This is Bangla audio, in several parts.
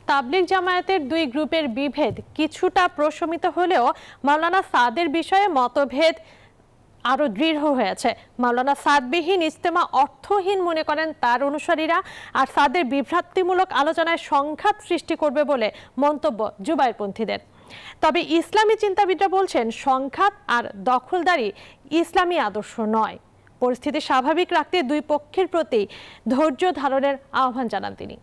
তাবলিগ জামায়াতের দুই গ্রুপের বিভেদ কিছুটা প্রশমিত হলেও মাওলানা সাদের বিষয়ে মতভেদ আরো দৃঢ় হয়েছে। মাওলানা সাদবিহীন ইজতেমা অর্থহীন মনে করেন তার অনুসারীরা, আর সাদের বিভ্রান্তিমূলক আলোচনায় সংঘাত সৃষ্টি করবে বলে মন্তব্য জুবাইরপন্থীদের। তবে ইসলামী চিন্তাবিদরা বলছেন সংঘাত আর দখলদারি ইসলামী আদর্শ নয়। পরিস্থিতি স্বাভাবিক রাখতে দুই পক্ষের প্রতি ধৈর্য ধারণের আহ্বান জানান তিনি।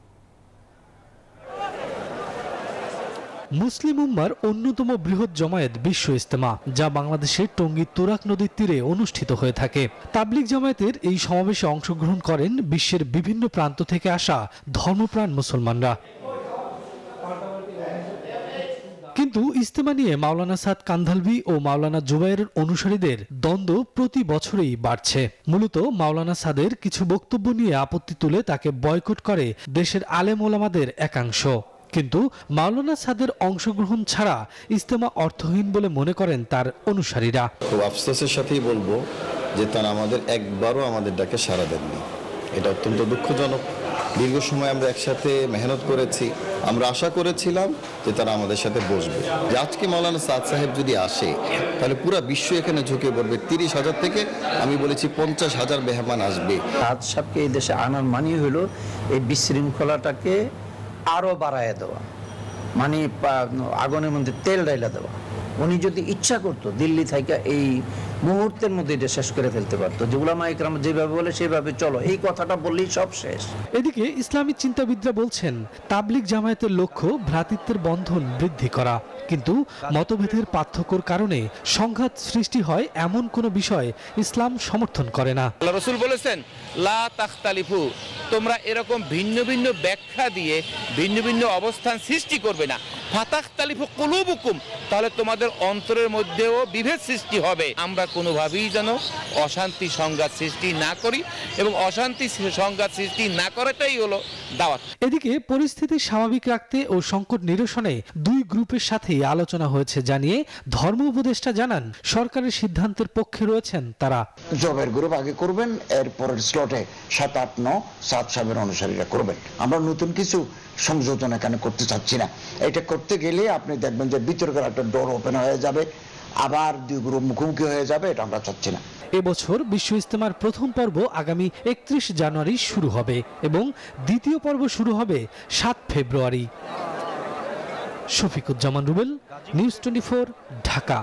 মুসলিম উম্মার অন্যতম বৃহৎ জমায়েত বিশ্ব ইজতেমা, যা বাংলাদেশের টঙ্গী তুরাগ নদীর তীরে অনুষ্ঠিত হয়ে থাকে। তাবলিগ জামায়াতের এই সমাবেশে অংশগ্রহণ করেন বিশ্বের বিভিন্ন প্রান্ত থেকে আসা ধর্মপ্রাণ মুসলমানরা। কিন্তু ইজতেমা নিয়ে মাওলানা সাদ কান্ধালভি ও মাওলানা জুবাইরের অনুসারীদের দ্বন্দ্ব প্রতি বছরেই বাড়ছে। মূলত মাওলানা সাদের কিছু বক্তব্য নিয়ে আপত্তি তুলে তাকে বয়কট করে দেশের আলেম ওলামাদের একাংশ। কিন্তু মাওলানা সাদের অংশগ্রহণ ছাড়া ইজতেমা অর্থহীন বলে মনে করেন তার অনুসারীরা। খুব আফসোসের সাথেই বলবো যে তারা একবারও আমাদের ডাকে সাড়া দেননি। এটা অত্যন্ত দুঃখজনক। দীর্ঘ সময় আমরা একসাথে মেহনত করেছি, আমরা আশা করেছিলাম যে তারা আমাদের সাথে বসবে। যে আজকে মাওলানা সাদ সাহেব যদি আসে তাহলে পুরো বিশ্ব এখানে ঝুঁকে পড়বে। 30,000 থেকে আমি বলেছি 50,000 মেহমান আসবে। সাদ সাহেবকে এই দেশে আনার মানে হলো এই বিশৃঙ্খলাটাকে আরো বাড়ায় দেওয়া, মানে আগুনের মধ্যে তেল ডাইলা দেওয়া। উনি যদি ইচ্ছা করতো দিল্লি থেকে এই মুহূর্তের মধ্যে এটা শেষ করে ফেলতে পারতো। যে উলামা ইকরাম যেভাবে বলে সেভাবে চলো, এই কথাটা বললেই সব শেষ। এদিকে ইসলামী চিন্তাবিদরা বলছেন তাবলিগ জামায়াতের লক্ষ্য ভ্রাতৃত্বের বন্ধন বৃদ্ধি করা, কিন্তু মতভেদের পার্থক্যর কারণে সংঘাত সৃষ্টি হয় এমন কোনো বিষয় ইসলাম সমর্থন করে না। আল্লাহ রাসূল বলেছেন লা তাখতালিফু, তোমরা এরকম ভিন্ন ভিন্ন ব্যাখ্যা দিয়ে ভিন্ন ভিন্ন অবস্থান সৃষ্টি করবে না। ফাতাখতালিফু কুলুবুকুম, তাহলে তোমাদের অন্তরের মধ্যেও বিভেদ সৃষ্টি হবে। আমরা কোনোভাবেই যেন অশান্তি সংঘাত সৃষ্টি না করি, এবং অশান্তি সংঘাত সৃষ্টি না করাটাই হলো দাওয়াত। এদিকে পরিস্থিতি স্বাভাবিক রাখতে ও সংকট নিরসনে দুই গ্রুপের সাথেই আলোচনা হয়েছে জানিয়ে ধর্ম উপদেষ্টা জানান সরকারের সিদ্ধান্তের পক্ষে রয়েছেন তারা। জবের গ্রুপ আগে করবেন, এরপরের স্লটে 7, 8, 9 সাদ সাহেবের অনুসারীরা করবেন। আমরা নতুন কিছু সংযোজন এখানে করতে চাচ্ছি না। এটা করতে গেলে আপনি দেখবেন যে বিতর্কের একটা ডোর ওপেন হয়ে যাবে, আবার দুই গ্রুপ মুখোমুখি হয়ে যাবে। এটা আমরা চাচ্ছি না। এবছর বিশ্ব ইজতেমার প্রথম পর্ব আগামী 31 জানুয়ারি শুরু হবে এবং দ্বিতীয় পর্ব শুরু হবে 7 ফেব্রুয়ারি। শফিকুজ্জামান রুবেল, নিউজ 24, ঢাকা।